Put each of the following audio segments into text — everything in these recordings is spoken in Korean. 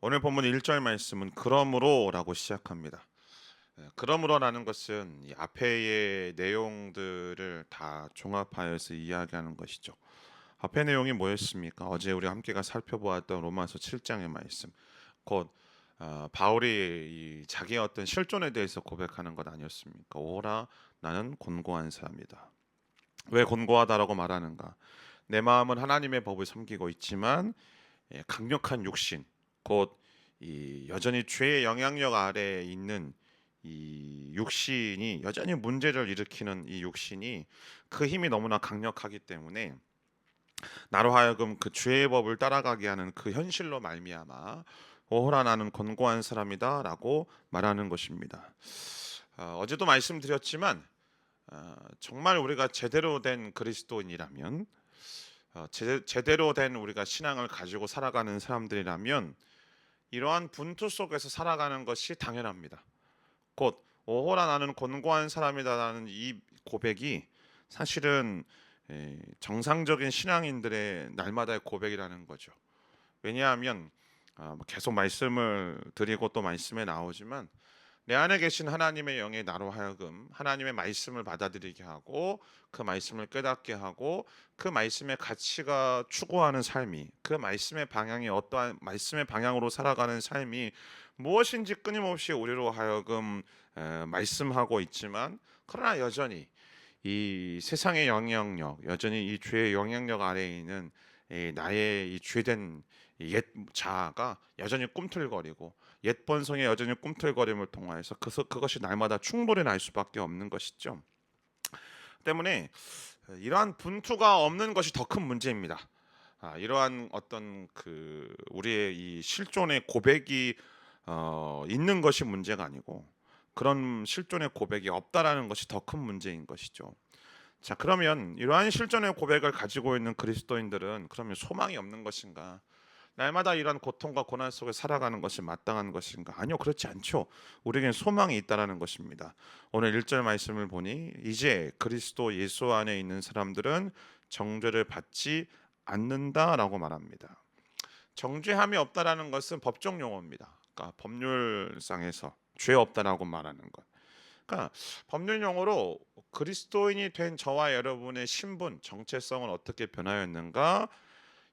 오늘 본문 1절 말씀은 그러므로라고 시작합니다. 그러므로라는 것은 이 앞에의 내용들을 다 종합하여서 이야기하는 것이죠. 앞의 내용이 뭐였습니까? 어제 우리 함께가 살펴보았던 로마서 7장의 말씀. 곧 바울이 이 자기의 어떤 실존에 대해서 고백하는 것 아니었습니까? 오라 나는 곤고한 사람이다. 왜 곤고하다라고 말하는가? 내 마음은 하나님의 법을 섬기고 있지만 강력한 육신, 곧 이 여전히 죄의 영향력 아래에 있는 이 육신이 여전히 문제를 일으키는 이 육신이 그 힘이 너무나 강력하기 때문에 나로 하여금 그 죄의 법을 따라가게 하는 그 현실로 말미암아 오호라 나는 권고한 사람이다라고 말하는 것입니다. 어제도 말씀드렸지만 정말 우리가 제대로 된 그리스도인이라면 제대로 된 우리가 신앙을 가지고 살아가는 사람들이라면 이러한 분투 속에서 살아가는 것이 당연합니다. 곧 오호라 나는 곤고한 사람이다라는 이 고백이 사실은 정상적인 신앙인들의 날마다의 고백이라는 거죠. 왜냐하면 계속 말씀을 드리고 또 말씀에 나오지만 내 안에 계신 하나님의 영이 나로 하여금 하나님의 말씀을 받아들이게 하고 그 말씀을 깨닫게 하고 그 말씀의 가치가 추구하는 삶이 그 말씀의 방향이 어떠한 말씀의 방향으로 살아가는 삶이 무엇인지 끊임없이 우리로 하여금 말씀하고 있지만 그러나 여전히 이 세상의 영향력 여전히 이 죄의 영향력 아래에 있는 나의 이 죄된 옛 자아가 여전히 꿈틀거리고 옛 본성의 여전히 꿈틀거림을 통하여서 그것이 날마다 충돌이 날 수밖에 없는 것이죠. 때문에 이러한 분투가 없는 것이 더 큰 문제입니다. 이러한 어떤 그 우리의 이 실존의 고백이 있는 것이 문제가 아니고 그런 실존의 고백이 없다라는 것이 더 큰 문제인 것이죠. 자, 그러면 이러한 실존의 고백을 가지고 있는 그리스도인들은 그러면 소망이 없는 것인가? 날마다 이런 고통과 고난 속에 살아가는 것이 마땅한 것인가? 아니요, 그렇지 않죠. 우리에겐 소망이 있다라는 것입니다. 오늘 1절 말씀을 보니 이제 그리스도 예수 안에 있는 사람들은 정죄를 받지 않는다라고 말합니다. 정죄함이 없다라는 것은 법적 용어입니다. 그러니까 법률상에서 죄 없다라고 말하는 것. 그러니까 법률 용어로 그리스도인이 된 저와 여러분의 신분, 정체성은 어떻게 변하였는가?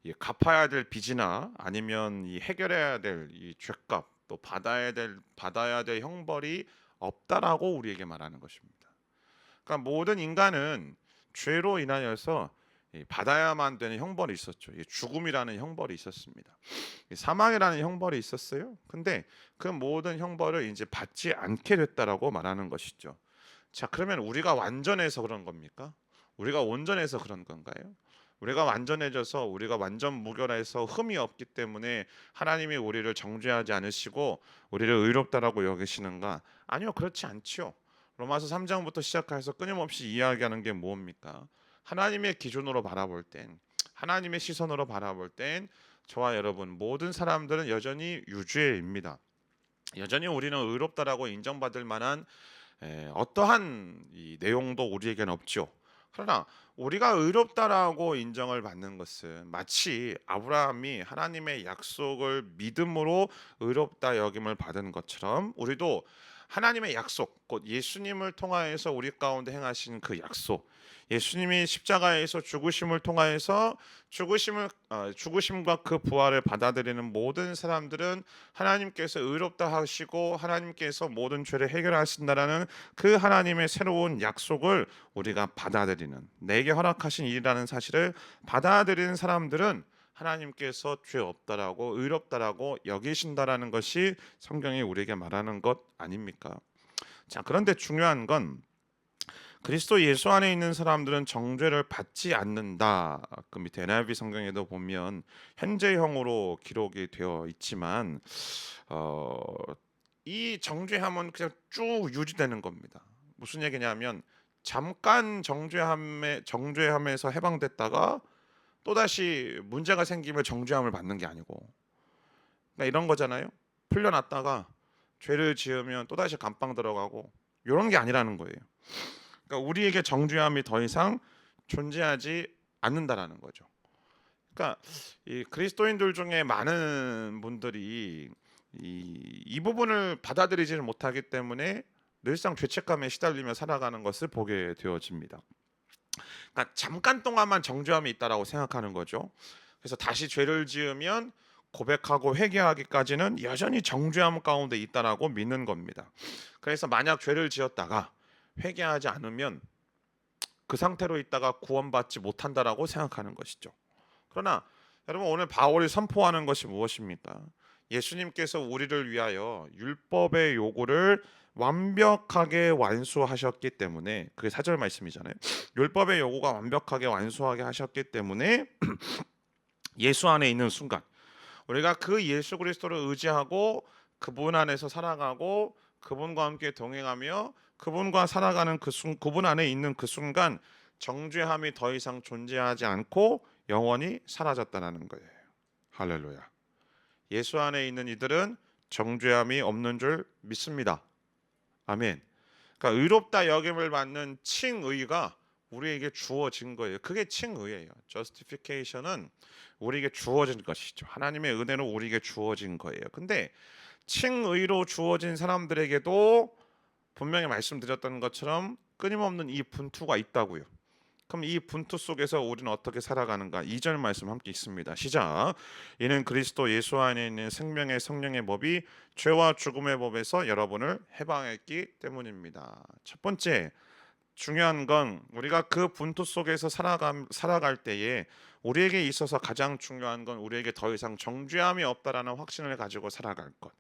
이 갚아야 될 빚이나 아니면 이 해결해야 될 이 죄값 또 받아야 될 형벌이 없다라고 우리에게 말하는 것입니다. 그러니까 모든 인간은 죄로 인하여서 받아야만 되는 형벌이 있었죠. 죽음이라는 형벌이 있었습니다. 사망이라는 형벌이 있었어요. 근데 그 모든 형벌을 이제 받지 않게 됐다라고 말하는 것이죠. 자, 그러면 우리가 완전해서 그런 겁니까? 우리가 온전해서 그런 건가요? 우리가 완전해져서 우리가 완전 무결해서 흠이 없기 때문에 하나님이 우리를 정죄하지 않으시고 우리를 의롭다라고 여기시는가? 아니요, 그렇지 않지요. 로마서 3장부터 시작해서 끊임없이 이야기하는 게 뭡니까? 하나님의 기준으로 바라볼 땐, 하나님의 시선으로 바라볼 땐 저와 여러분 모든 사람들은 여전히 유죄입니다. 여전히 우리는 의롭다라고 인정받을 만한 어떠한 이 내용도 우리에겐 없죠. 그러나 우리가 의롭다라고 인정을 받는 것은 마치 아브라함이 하나님의 약속을 믿음으로 의롭다 여김을 받은 것처럼 우리도 하나님의 약속, 곧 예수님을 통하여서 우리 가운데 행하신 그 약속, 예수님이 십자가에서 죽으심을 통하여서 죽으심과 그 부활을 받아들이는 모든 사람들은 하나님께서 의롭다 하시고 하나님께서 모든 죄를 해결하신다라는 그 하나님의 새로운 약속을 우리가 받아들이는 내게 허락하신 일이라는 사실을 받아들이는 사람들은 하나님께서 죄 없다라고 의롭다라고 여기신다라는 것이 성경이 우리에게 말하는 것 아닙니까? 자, 그런데 중요한 건 그리스도 예수 안에 있는 사람들은 정죄를 받지 않는다. 그 밑에 NIV 성경에도 보면 현재형으로 기록이 되어 있지만 어, 이 정죄함은 그냥 쭉 유지되는 겁니다. 무슨 얘기냐면 잠깐 정죄함에서 해방됐다가 또다시 문제가 생기면 정죄함을 받는 게 아니고 그러니까 이런 거잖아요. 풀려났다가 죄를 지으면 또다시 감방 들어가고 이런 게 아니라는 거예요. 그러니까 우리에게 정죄함이 더 이상 존재하지 않는다라는 거죠. 그러니까 이 그리스도인들 중에 많은 분들이 이 부분을 받아들이지를 못하기 때문에 늘상 죄책감에 시달리며 살아가는 것을 보게 되어집니다. 그러니까 잠깐 동안만 정죄함이 있다라고 생각하는 거죠. 그래서 다시 죄를 지으면 고백하고 회개하기까지는 여전히 정죄함 가운데 있다라고 믿는 겁니다. 그래서 만약 죄를 지었다가 회개하지 않으면 그 상태로 있다가 구원받지 못한다라고 생각하는 것이죠. 그러나 여러분, 오늘 바울이 선포하는 것이 무엇입니까? 예수님께서 우리를 위하여 율법의 요구를 완벽하게 완수하셨기 때문에, 그게 4절 말씀이잖아요. 율법의 요구가 완벽하게 완수하게 하셨기 때문에 예수 안에 있는 순간 우리가 그 예수 그리스도를 의지하고 그분 안에서 살아가고 그분과 함께 동행하며 그분과 살아가는 그분 안에 있는 그 순간 정죄함이 더 이상 존재하지 않고 영원히 사라졌다는 거예요. 할렐루야. 예수 안에 있는 이들은 정죄함이 없는 줄 믿습니다. 아멘. 그러니까 의롭다 여김을 받는 칭의가 우리에게 주어진 거예요. 그게 칭의예요. justification은 우리에게 주어진 것이죠. 하나님의 은혜로 우리에게 주어진 거예요. 근데 칭의로 주어진 사람들에게도 분명히 말씀드렸던 것처럼 끊임없는 이 분투가 있다고요. 그럼 이 분투 속에서 우리는 어떻게 살아가는가? 2절 말씀 함께 있습니다. 시작. 이는 그리스도 예수 안에 있는 생명의 성령의 법이 죄와 죽음의 법에서 여러분을 해방했기 때문입니다. 첫 번째 중요한 건 우리가 그 분투 속에서 살아갈 때에 우리에게 있어서 가장 중요한 건 우리에게 더 이상 정죄함이 없다라는 확신을 가지고 살아갈 것.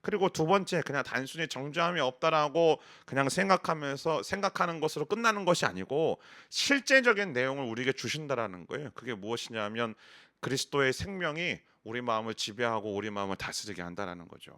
그리고 두 번째, 그냥 단순히 정죄함이 없다라고 그냥 생각하는 것으로 끝나는 것이 아니고 실제적인 내용을 우리에게 주신다라는 거예요. 그게 무엇이냐면 그리스도의 생명이 우리 마음을 지배하고 우리 마음을 다스리게 한다라는 거죠.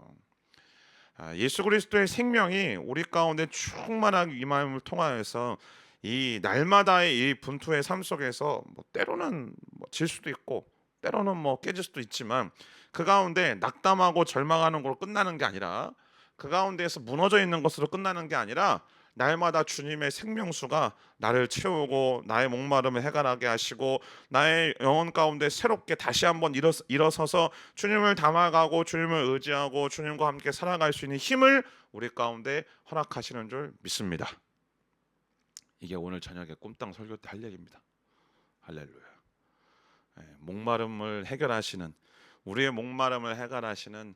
예수 그리스도의 생명이 우리 가운데 충만하게 임함을 통하여서 이 날마다의 이 분투의 삶 속에서 때로는 질 수도 있고 때로는 깨질 수도 있지만 그 가운데 낙담하고 절망하는 걸로 끝나는 게 아니라 그 가운데에서 무너져 있는 것으로 끝나는 게 아니라 날마다 주님의 생명수가 나를 채우고 나의 목마름을 해결하게 하시고 나의 영혼 가운데 새롭게 다시 한번 일어서서 주님을 닮아가고 주님을 의지하고 주님과 함께 살아갈 수 있는 힘을 우리 가운데 허락하시는 줄 믿습니다. 이게 오늘 저녁에 꿈땅 설교 때 할 얘기입니다. 할렐루야. 목마름을 해결하시는, 우리의 목마름을 해결하시는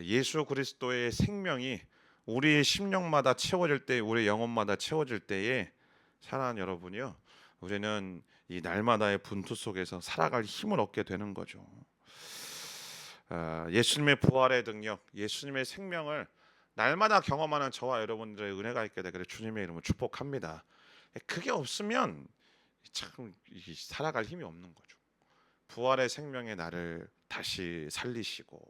예수 그리스도의 생명이 우리의 심령마다 채워질 때, 우리의 영혼마다 채워질 때에 사랑하는 여러분이요, 우리는 이 날마다의 분투 속에서 살아갈 힘을 얻게 되는 거죠. 예수님의 부활의 능력, 예수님의 생명을 날마다 경험하는 저와 여러분들의 은혜가 있게 되기를 주님의 이름으로 축복합니다. 그게 없으면 참 살아갈 힘이 없는 거죠. 부활의 생명의 나를 다시 살리시고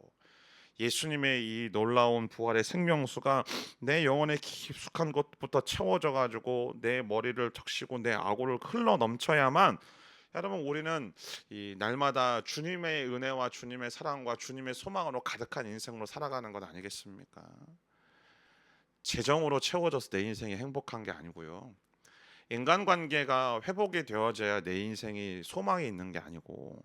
예수님의 이 놀라운 부활의 생명수가 내 영혼의 깊숙한 곳부터 채워져 가지고 내 머리를 적시고 내 아구를 흘러 넘쳐야만, 여러분, 우리는 이 날마다 주님의 은혜와 주님의 사랑과 주님의 소망으로 가득한 인생으로 살아가는 것 아니겠습니까? 재정으로 채워져서 내 인생이 행복한 게 아니고요. 인간관계가 회복이 되어져야 내 인생이 소망이 있는 게 아니고,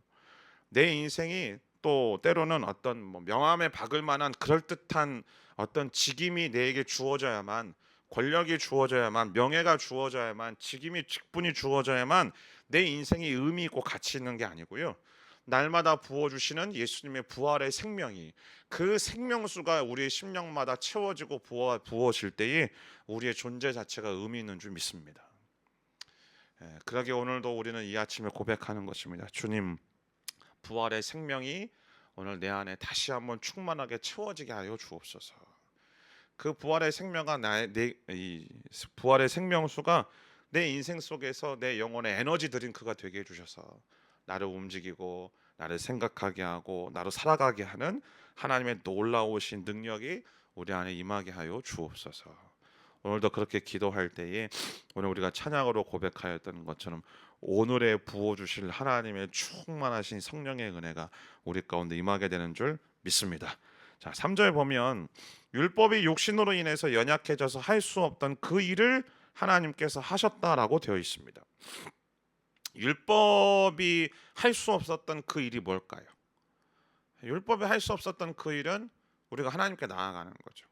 내 인생이 또 때로는 어떤 명함에 박을 만한 그럴듯한 어떤 직임이 내게 주어져야만, 권력이 주어져야만, 명예가 주어져야만, 직분이 주어져야만 내 인생이 의미 있고 가치 있는 게 아니고요. 날마다 부어주시는 예수님의 부활의 생명이, 그 생명수가 우리의 심령마다 채워지고 부어질 때에 우리의 존재 자체가 의미 있는 줄 믿습니다. 그러기에 오늘도 우리는 이 아침에 고백하는 것입니다. 주님, 부활의 생명이 오늘 내 안에 다시 한번 충만하게 채워지게 하여 주옵소서. 그 부활의 부활의 생명수가 내 인생 속에서 내 영혼의 에너지 드링크가 되게 해주셔서 나를 움직이고 나를 생각하게 하고 나로 살아가게 하는 하나님의 놀라우신 능력이 우리 안에 임하게 하여 주옵소서. 오늘도 그렇게 기도할 때에 오늘 우리가 찬양으로 고백하였던 것처럼 오늘의 부어주실 하나님의 충만하신 성령의 은혜가 우리 가운데 임하게 되는 줄 믿습니다. 자, 3절 보면 율법이 육신으로 인해서 연약해져서 할 수 없던 그 일을 하나님께서 하셨다라고 되어 있습니다. 율법이 할 수 없었던 그 일이 뭘까요? 율법이 할 수 없었던 그 일은 우리가 하나님께 나아가는 거죠.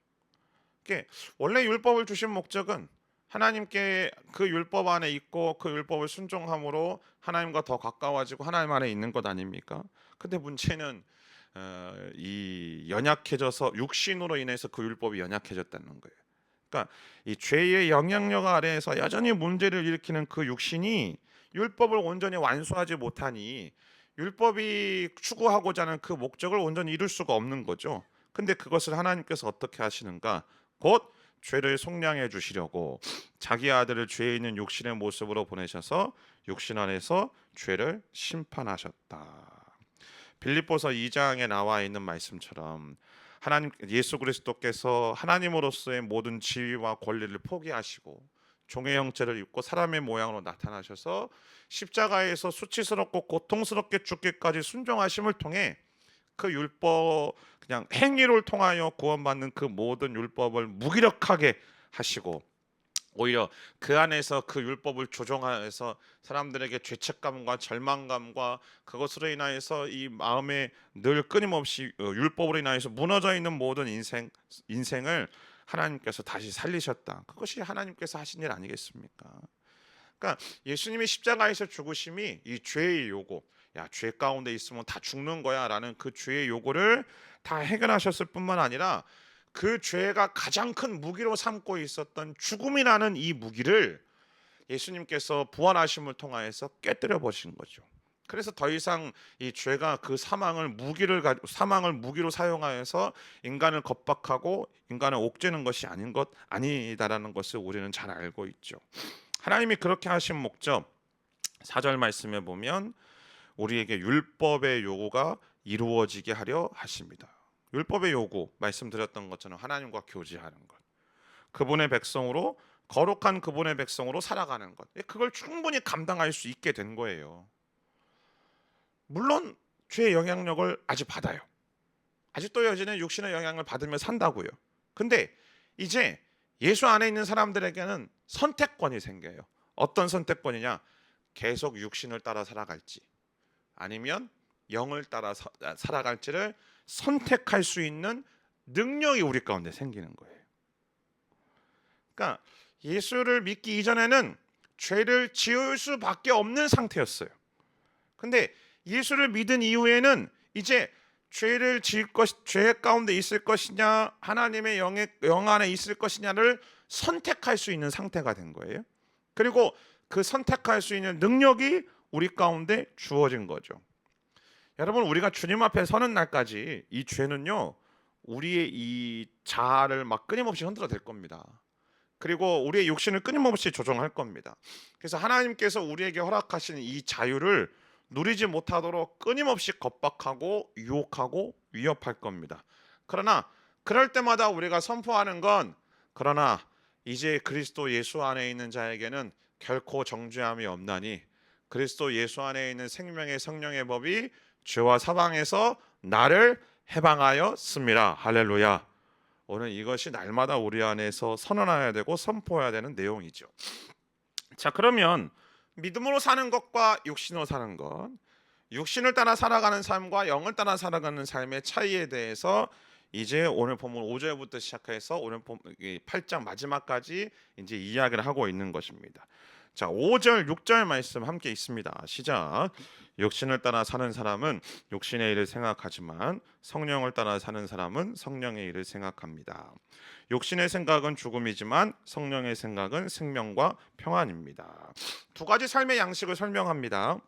이게 원래 율법을 주신 목적은 하나님께 그 율법 안에 있고 그 율법을 순종함으로 하나님과 더 가까워지고 하나님 안에 있는 것 아닙니까? 근데 문제는 이 연약해져서 육신으로 인해서 그 율법이 연약해졌다는 거예요. 그러니까 이 죄의 영향력 아래에서 여전히 문제를 일으키는 그 육신이 율법을 온전히 완수하지 못하니 율법이 추구하고자 하는 그 목적을 온전히 이룰 수가 없는 거죠. 근데 그것을 하나님께서 어떻게 하시는가? 곧 죄를 속량해 주시려고 자기 아들을 죄에 있는 육신의 모습으로 보내셔서 육신 안에서 죄를 심판하셨다. 빌립보서 2장에 나와 있는 말씀처럼 하나님 예수 그리스도께서 하나님으로서의 모든 지위와 권리를 포기하시고 종의 형체를 입고 사람의 모양으로 나타나셔서 십자가에서 수치스럽고 고통스럽게 죽기까지 순종하심을 통해 그 율법 그냥 행위를 통하여 구원받는 그 모든 율법을 무기력하게 하시고 오히려 그 안에서 그 율법을 조정하여서 사람들에게 죄책감과 절망감과 그것으로 인하여서 이 마음에 늘 끊임없이 율법으로 인하여서 무너져 있는 모든 인생을 하나님께서 다시 살리셨다. 그것이 하나님께서 하신 일 아니겠습니까? 그러니까 예수님이 십자가에서 죽으심이 이 죄의 요구, 야, 죄 가운데 있으면 다 죽는 거야라는 그 죄의 요구를 다 해결하셨을 뿐만 아니라 그 죄가 가장 큰 무기로 삼고 있었던 죽음이라는 이 무기를 예수님께서 부활하심을 통하여서 깨뜨려 버리신 거죠. 그래서 더 이상 이 죄가 그 사망을 무기로 사용하여서 인간을 겁박하고 인간을 옥죄는 것이 아니다라는 것을 우리는 잘 알고 있죠. 하나님이 그렇게 하신 목적 4절 말씀에 보면 우리에게 율법의 요구가 이루어지게 하려 하십니다. 율법의 요구 말씀드렸던 것처럼 하나님과 교제하는 것, 그분의 백성으로 거룩한 그분의 백성으로 살아가는 것, 그걸 충분히 감당할 수 있게 된 거예요. 물론 죄의 영향력을 아직 받아요. 아직도 여전히 육신의 영향을 받으며 산다고요. 근데 이제 예수 안에 있는 사람들에게는 선택권이 생겨요. 어떤 선택권이냐? 계속 육신을 따라 살아갈지 아니면 영을 따라 살아갈지를 선택할 수 있는 능력이 우리 가운데 생기는 거예요. 그러니까 예수를 믿기 이전에는 죄를 지을 수밖에 없는 상태였어요. 근데 예수를 믿은 이후에는 이제 죄 가운데 있을 것이냐 하나님의 영 안에 있을 것이냐를 선택할 수 있는 상태가 된 거예요. 그리고 그 선택할 수 있는 능력이 우리 가운데 주어진 거죠. 여러분, 우리가 주님 앞에 서는 날까지 이 죄는요 우리의 이 자아를 막 끊임없이 흔들어 댈 겁니다. 그리고 우리의 육신을 끊임없이 조종할 겁니다. 그래서 하나님께서 우리에게 허락하신 이 자유를 누리지 못하도록 끊임없이 겁박하고 유혹하고 위협할 겁니다. 그러나 그럴 때마다 우리가 선포하는 건 그러나 이제 그리스도 예수 안에 있는 자에게는 결코 정죄함이 없나니 그리스도 예수 안에 있는 생명의 성령의 법이 죄와 사망에서 나를 해방하였습니다. 할렐루야. 오늘 이것이 날마다 우리 안에서 선언해야 되고 선포해야 되는 내용이죠. 자, 그러면 믿음으로 사는 것과 육신으로 사는 것, 육신을 따라 살아가는 삶과 영을 따라 살아가는 삶의 차이에 대해서 이제 오늘 본문 5절부터 시작해서 오늘 8장 마지막까지 이제 이야기를 하고 있는 것입니다. 자, 5절, 6절 말씀 함께 있습니다. 시작. 육신을 따라 사는 사람은 육신의 일을 생각하지만 성령을 따라 사는 사람은 성령의 일을 생각합니다. 육신의 생각은 죽음이지만 성령의 생각은 생명과 평안입니다. 두 가지 삶의 양식을 설명합니다.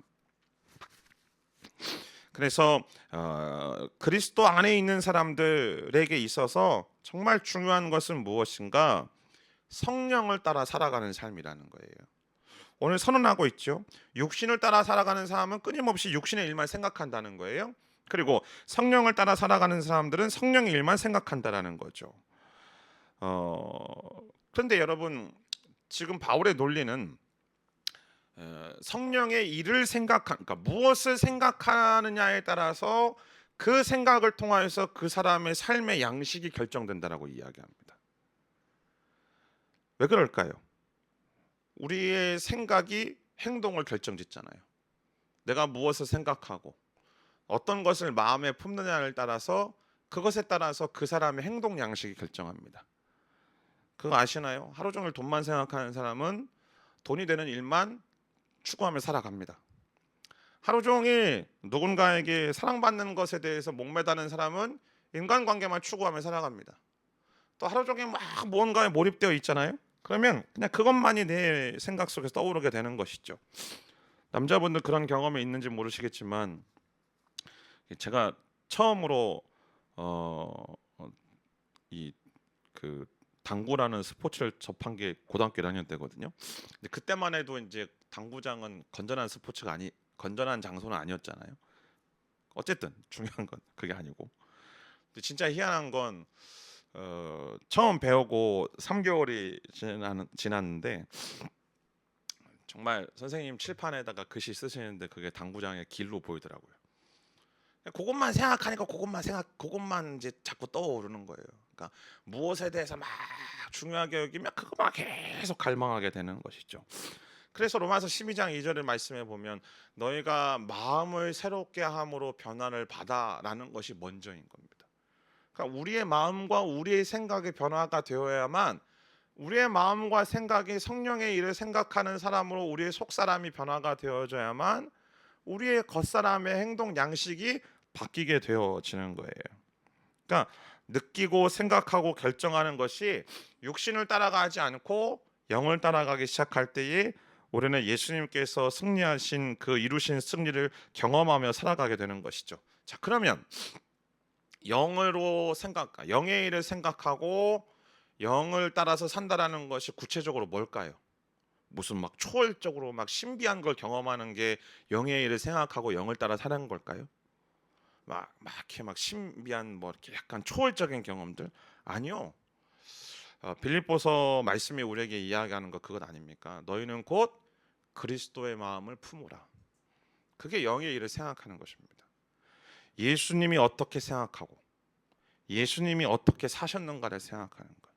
그래서 그리스도 안에 있는 사람들에게 있어서 정말 중요한 것은 무엇인가? 성령을 따라 살아가는 삶이라는 거예요. 오늘 선언하고 있죠. 육신을 따라 살아가는 사람은 끊임없이 육신의 일만 생각한다는 거예요. 그리고 성령을 따라 살아가는 사람들은 성령의 일만 생각한다라는 거죠. 그런데 여러분, 지금 바울의 논리는 성령의 일을 그러니까 무엇을 생각하느냐에 따라서 그 생각을 통하여서 그 사람의 삶의 양식이 결정된다라고 이야기합니다. 왜 그럴까요? 우리의 생각이 행동을 결정짓잖아요. 내가 무엇을 생각하고 어떤 것을 마음에 품느냐를 따라서 그것에 따라서 그 사람의 행동 양식이 결정합니다. 그거 아시나요? 하루 종일 돈만 생각하는 사람은 돈이 되는 일만 추구하며 살아갑니다. 하루 종일 누군가에게 사랑받는 것에 대해서 목매다는 사람은 인간관계만 추구하며 살아갑니다. 또 하루 종일 막 무언가에 몰입되어 있잖아요. 그러면 그냥 그것만이 내 생각 속에서 떠오르게 되는 것이죠. 남자분들 그런 경험이 있는지 모르시겠지만 제가 처음으로 이 그 당구라는 스포츠를 접한 게 고등학교 1학년 때거든요. 근데 그때만 해도 이제 당구장은 건전한 스포츠가 건전한 장소는 아니었잖아요. 어쨌든 중요한 건 그게 아니고. 근데 진짜 희한한 건 처음 배우고 3개월이 지났는데 정말 선생님 칠판에다가 글씨 쓰시는데 그게 당구장의 길로 보이더라고요. 그것만 생각하니까 그것만 이제 자꾸 떠오르는 거예요. 그러니까 무엇에 대해서 막 중요하게 여기면 그것만 계속 갈망하게 되는 것이죠. 그래서 로마서 12장 2절의 말씀에 보면 너희가 마음을 새롭게 함으로 변화를 받아라는 것이 먼저인 겁니다. 그러니까 우리의 마음과 우리의 생각의 변화가 되어야만 우리의 마음과 생각이 성령의 일을 생각하는 사람으로 우리의 속사람이 변화가 되어져야만 우리의 겉사람의 행동 양식이 바뀌게 되어지는 거예요. 그러니까 느끼고 생각하고 결정하는 것이 육신을 따라가지 않고 영을 따라가기 시작할 때에 우리는 예수님께서 승리하신 그 이루신 승리를 경험하며 살아가게 되는 것이죠. 자, 그러면 영의 일을 생각하고 영을 따라서 산다라는 것이 구체적으로 뭘까요? 무슨 막 초월적으로 막 신비한 걸 경험하는 게 영의 일을 생각하고 영을 따라 사는 걸까요? 이렇게 막 신비한 뭐 이렇게 약간 초월적인 경험들 아니요. 빌립보서 말씀이 우리에게 이야기하는 것 그것 아닙니까? 너희는 곧 그리스도의 마음을 품으라. 그게 영의 일을 생각하는 것입니다. 예수님이 어떻게 생각하고 예수님이 어떻게 사셨는가를 생각하는 것.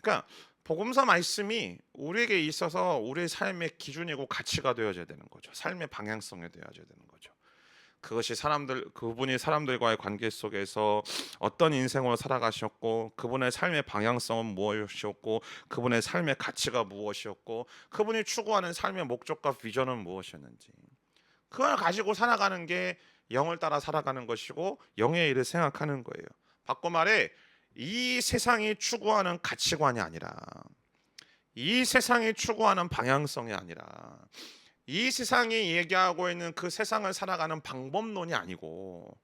그러니까 복음서 말씀이 우리에게 있어서 우리의 삶의 기준이고 가치가 되어져야 되는 거죠. 삶의 방향성이 되어져야 되는 거죠. 그것이 그분이 사람들과의 관계 속에서 어떤 인생으로 살아가셨고 그분의 삶의 방향성은 무엇이었고 그분의 삶의 가치가 무엇이었고 그분이 추구하는 삶의 목적과 비전은 무엇이었는지 그걸 가지고 살아가는 게 영을 따라 살아가는 것이고 영의 일을 생각하는 거예요. 바꿔 말해 이 세상이 추구하는 가치관이 아니라 이 세상이 추구하는 방향성이 아니라 이 세상이 얘기하고 있는 그 세상을 살아가는 방법론이 아니고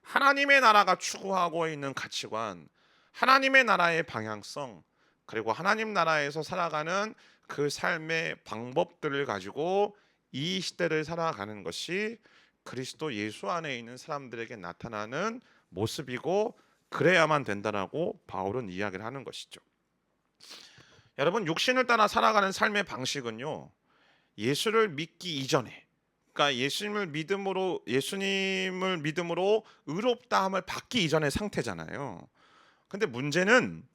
하나님의 나라가 추구하고 있는 가치관, 하나님의 나라의 방향성, 그리고 하나님 나라에서 살아가는 그 삶의 방법들을 가지고 이 시대를 살아가는 것이 그리스도 예수 안에 있는 사람들에게 나타나는 모습이고 그래야만 된다라고 바울은 이야기를 하는 것이죠. 여러분, 육신을 따라 살아가는 삶의 방식은요, 예수를 믿기 이전에, 그러니까 예수님을 믿음으로 의롭다함을 받기 이전의 상태잖아요. 근데 문제는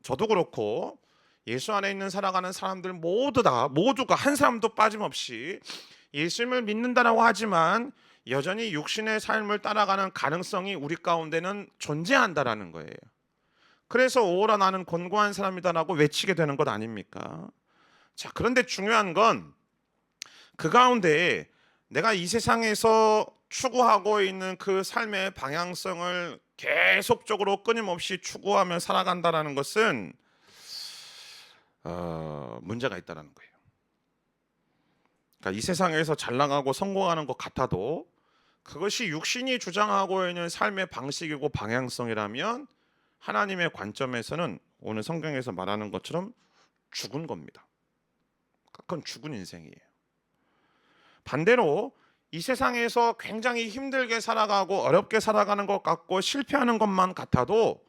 저도 그렇고 예수 안에 있는 살아가는 사람들 모두가 한 사람도 빠짐없이 예수님을 믿는다라고 하지만 여전히 육신의 삶을 따라가는 가능성이 우리 가운데는 존재한다라는 거예요. 그래서 오라 나는 권고한 사람이다라고 외치게 되는 것 아닙니까? 자, 그런데 중요한 건 그 가운데 내가 이 세상에서 추구하고 있는 그 삶의 방향성을 계속적으로 끊임없이 추구하며 살아간다라는 것은 문제가 있다라는 거예요. 그러니까 이 세상에서 잘 나가고 성공하는 것 같아도 그것이 육신이 주장하고 있는 삶의 방식이고 방향성이라면 하나님의 관점에서는 오늘 성경에서 말하는 것처럼 죽은 겁니다. 그건 죽은 인생이에요. 반대로 이 세상에서 굉장히 힘들게 살아가고 어렵게 살아가는 것 같고 실패하는 것만 같아도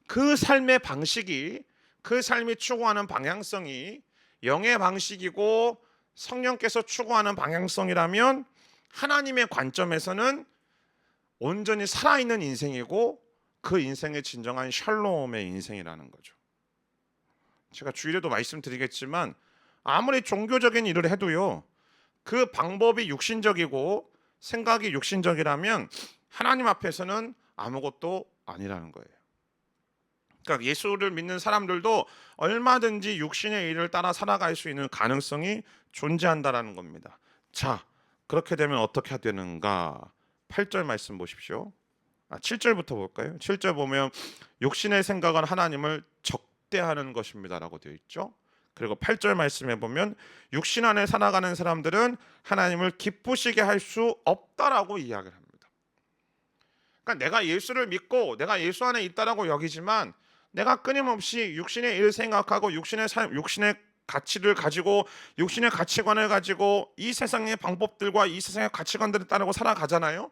그 삶의 방식이 그 삶이 추구하는 방향성이 영의 방식이고 성령께서 추구하는 방향성이라면 하나님의 관점에서는 온전히 살아있는 인생이고 그 인생의 진정한 샬롬의 인생이라는 거죠. 제가 주일에도 말씀드리겠지만 아무리 종교적인 일을 해도요, 그 방법이 육신적이고 생각이 육신적이라면 하나님 앞에서는 아무것도 아니라는 거예요. 그러니까 예수를 믿는 사람들도 얼마든지 육신의 일을 따라 살아갈 수 있는 가능성이 존재한다라는 겁니다. 자, 그렇게 되면 어떻게 되는가? 8절 말씀 보십시오. 7절부터 볼까요? 7절 보면 육신의 생각은 하나님을 적대하는 것입니다라고 되어 있죠. 그리고 8절 말씀에 보면 육신 안에 살아가는 사람들은 하나님을 기쁘시게 할 수 없다라고 이야기를 합니다. 그러니까 내가 예수를 믿고 내가 예수 안에 있다라고 여기지만 내가 끊임없이 육신의 일을 생각하고 육신의 삶, 육신의 가치를 가지고 육신의 가치관을 가지고 이 세상의 방법들과 이 세상의 가치관들을 따르고 살아가잖아요.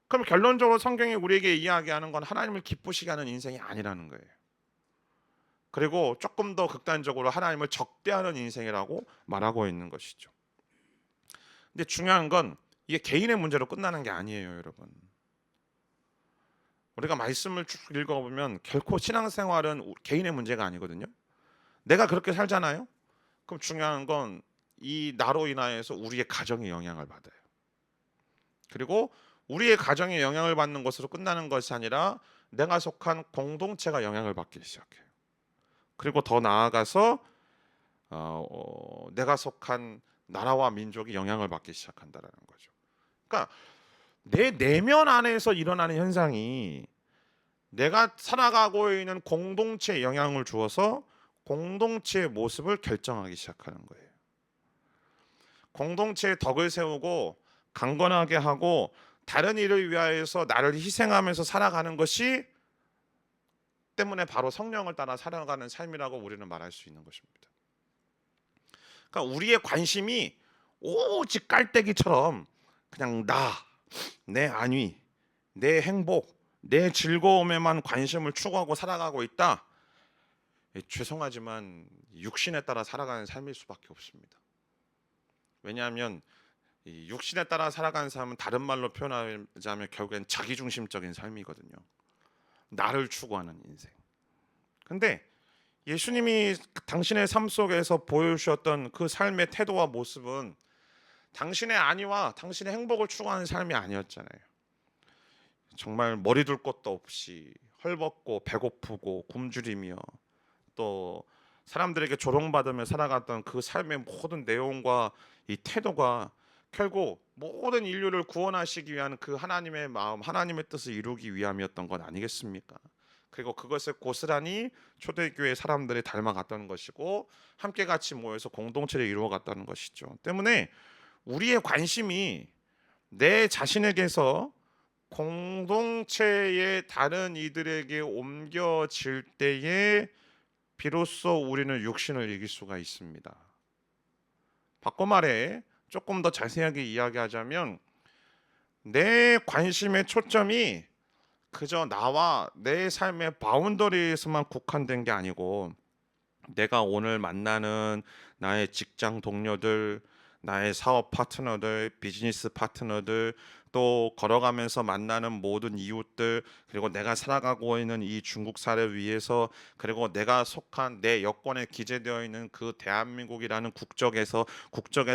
그럼 결론적으로 성경이 우리에게 이야기하는 건 하나님을 기쁘시게 하는 인생이 아니라는 거예요. 그리고 조금 더 극단적으로 하나님을 적대하는 인생이라고 말하고 있는 것이죠. 근데 중요한 건 이게 개인의 문제로 끝나는 게 아니에요, 여러분. 우리가 말씀을 쭉 읽어보면 결코 신앙생활은 개인의 문제가 아니거든요. 내가 그렇게 살잖아요. 그럼 중요한 건 이 나로 인하여서 우리의 가정이 영향을 받아요. 그리고 우리의 가정이 영향을 받는 것으로 끝나는 것이 아니라 내가 속한 공동체가 영향을 받기 시작해요. 그리고 더 나아가서 내가 속한 나라와 민족이 영향을 받기 시작한다라는 거죠. 그러니까 내 내면 안에서 일어나는 현상이 내가 살아가고 있는 공동체에 영향을 주어서 공동체의 모습을 결정하기 시작하는 거예요. 공동체의 덕을 세우고 강건하게 하고 다른 일을 위하여서 나를 희생하면서 살아가는 것이 때문에 바로 성령을 따라 살아가는 삶이라고 우리는 말할 수 있는 것입니다. 그러니까 우리의 관심이 오직 깔때기처럼 그냥 내 안위, 내 행복, 내 즐거움에만 관심을 추구하고 살아가고 있다. 죄송하지만 육신에 따라 살아가는 삶일 수밖에 없습니다. 왜냐하면 이 육신에 따라 살아가는 삶은 다른 말로 표현하자면 결국엔 자기중심적인 삶이거든요. 나를 추구하는 인생. 근데 예수님이 당신의 삶 속에서 보여주셨던 그 삶의 태도와 모습은 당신의 안위와 당신의 행복을 추구하는 삶이 아니었잖아요. 정말 머리 둘 곳도 없이 헐벗고 배고프고 굶주리며 또 사람들에게 조롱받으며 살아갔던 그 삶의 모든 내용과 이 태도가 결국 모든 인류를 구원하시기 위한 그 하나님의 마음, 하나님의 뜻을 이루기 위함이었던 건 아니겠습니까? 그리고 그것을 고스란히 초대교회 사람들이 닮아갔다는 것이고 함께 같이 모여서 공동체를 이루어갔다는 것이죠. 때문에 우리의 관심이 내 자신에게서 공동체의 다른 이들에게 옮겨질 때에 비로소 우리는 육신을 이길 수가 있습니다. 바꿔 말해 조금 더 자세하게 이야기하자면 내 관심의 초점이 그저 나와 내 삶의 바운더리에서만 국한된 게 아니고 내가 오늘 만나는 나의 직장 동료들, 나의 사업 파트너들, 비즈니스 파트너들, 또 걸어가면서 만나는 모든 이웃들, 그리고 내가 살아가고 있는 이 중국 사회를 위해서, 그리고 내가 속한 내 여권에 기재되어 있는 그 대한민국이라는 국적의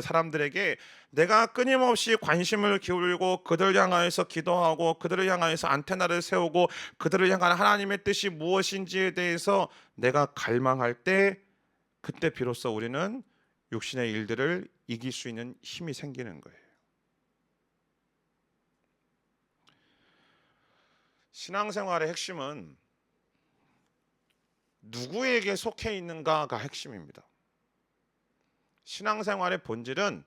사람들에게 내가 끊임없이 관심을 기울이고 그들을 향하여서 기도하고 그들을 향하여서 안테나를 세우고 그들을 향한 하나님의 뜻이 무엇인지에 대해서 내가 갈망할 때 그때 비로소 우리는 육신의 일들을 이길 수 있는 힘이 생기는 거예요. 신앙생활의 핵심은 누구에게 속해 있는가가 핵심입니다. 신앙생활의 본질은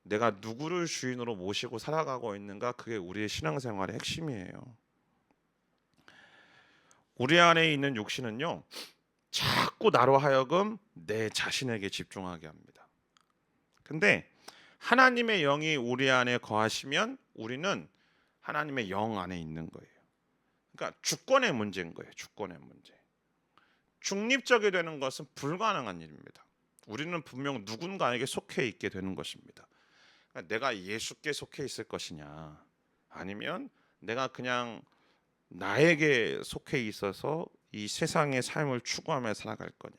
내가 누구를 주인으로 모시고 살아가고 있는가, 그게 우리의 신앙생활의 핵심이에요. 우리 안에 있는 육신은요, 자꾸 나로 하여금 내 자신에게 집중하게 합니다. 근데 하나님의 영이 우리 안에 거하시면 우리는 하나님의 영 안에 있는 거예요. 그러니까 주권의 문제인 거예요. 주권의 문제. 중립적이 되는 것은 불가능한 일입니다. 우리는 분명 누군가에게 속해 있게 되는 것입니다. 그러니까 내가 예수께 속해 있을 것이냐, 아니면 내가 그냥 나에게 속해 있어서 이 세상의 삶을 추구하며 살아갈 거냐.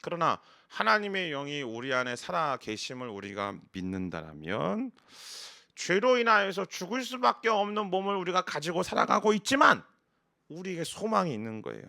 그러나 하나님의 영이 우리 안에 살아 계심을 우리가 믿는다라면 죄로 인하여서 죽을 수밖에 없는 몸을 우리가 가지고 살아가고 있지만 우리에게 소망이 있는 거예요.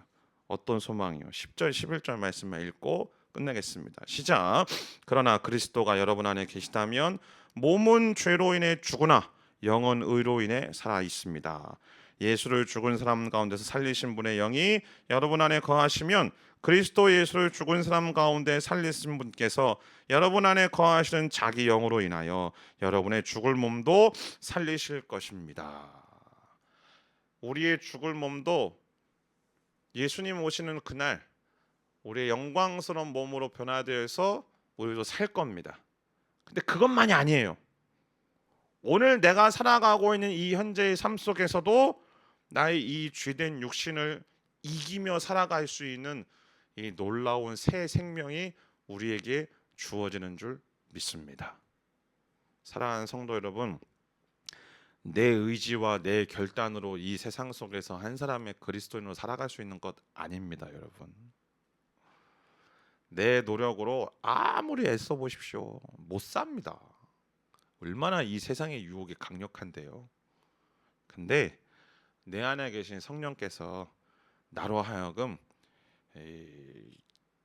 어떤 소망이요? 10절 11절 말씀만 읽고 끝내겠습니다. 시작. 그러나 그리스도가 여러분 안에 계시다면 몸은 죄로 인해 죽으나 영은 의로 인해 살아 있습니다. 예수를 죽은 사람 가운데서 살리신 분의 영이 여러분 안에 거하시면 그리스도 예수를 죽은 사람 가운데 살리신 분께서 여러분 안에 거하시는 자기 영으로 인하여 여러분의 죽을 몸도 살리실 것입니다. 우리의 죽을 몸도 예수님 오시는 그날 우리의 영광스러운 몸으로 변화되어서 우리도 살 겁니다. 근데 그것만이 아니에요. 오늘 내가 살아가고 있는 이 현재의 삶 속에서도 나의 이 죄된 육신을 이기며 살아갈 수 있는 이 놀라운 새 생명이 우리에게 주어지는 줄 믿습니다. 사랑하는 성도 여러분, 내 의지와 내 결단으로 이 세상 속에서 한 사람의 그리스도인으로 살아갈 수 있는 것 아닙니다, 여러분. 내 노력으로 아무리 애써 보십시오, 못 삽니다. 얼마나 이 세상의 유혹이 강력한데요. 근데 내 안에 계신 성령께서 나로 하여금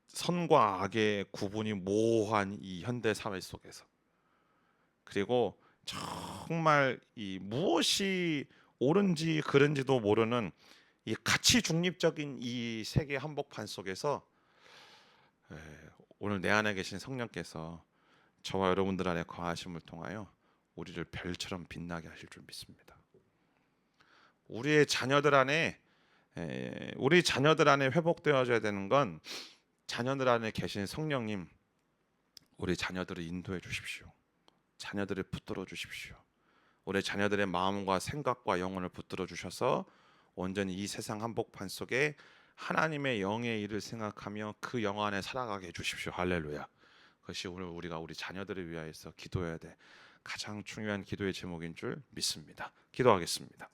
선과 악의 구분이 모호한 이 현대 사회 속에서, 그리고 정말 이 무엇이 옳은지 그른지도 모르는 이 가치 중립적인 이 세계 한복판 속에서 오늘 내 안에 계신 성령께서 저와 여러분들 안에 거하심을 통하여 우리를 별처럼 빛나게 하실 줄 믿습니다. 우리 자녀들 안에 회복되어져야 되는 건 자녀들 안에 계신 성령님, 우리 자녀들을 인도해 주십시오. 자녀들을 붙들어 주십시오. 우리 자녀들의 마음과 생각과 영혼을 붙들어 주셔서 온전히 이 세상 한복판 속에 하나님의 영의 일을 생각하며 그 영 안에 살아가게 해 주십시오. 할렐루야. 그것이 오늘 우리가 우리 자녀들을 위하여서 기도해야 돼 가장 중요한 기도의 제목인 줄 믿습니다. 기도하겠습니다.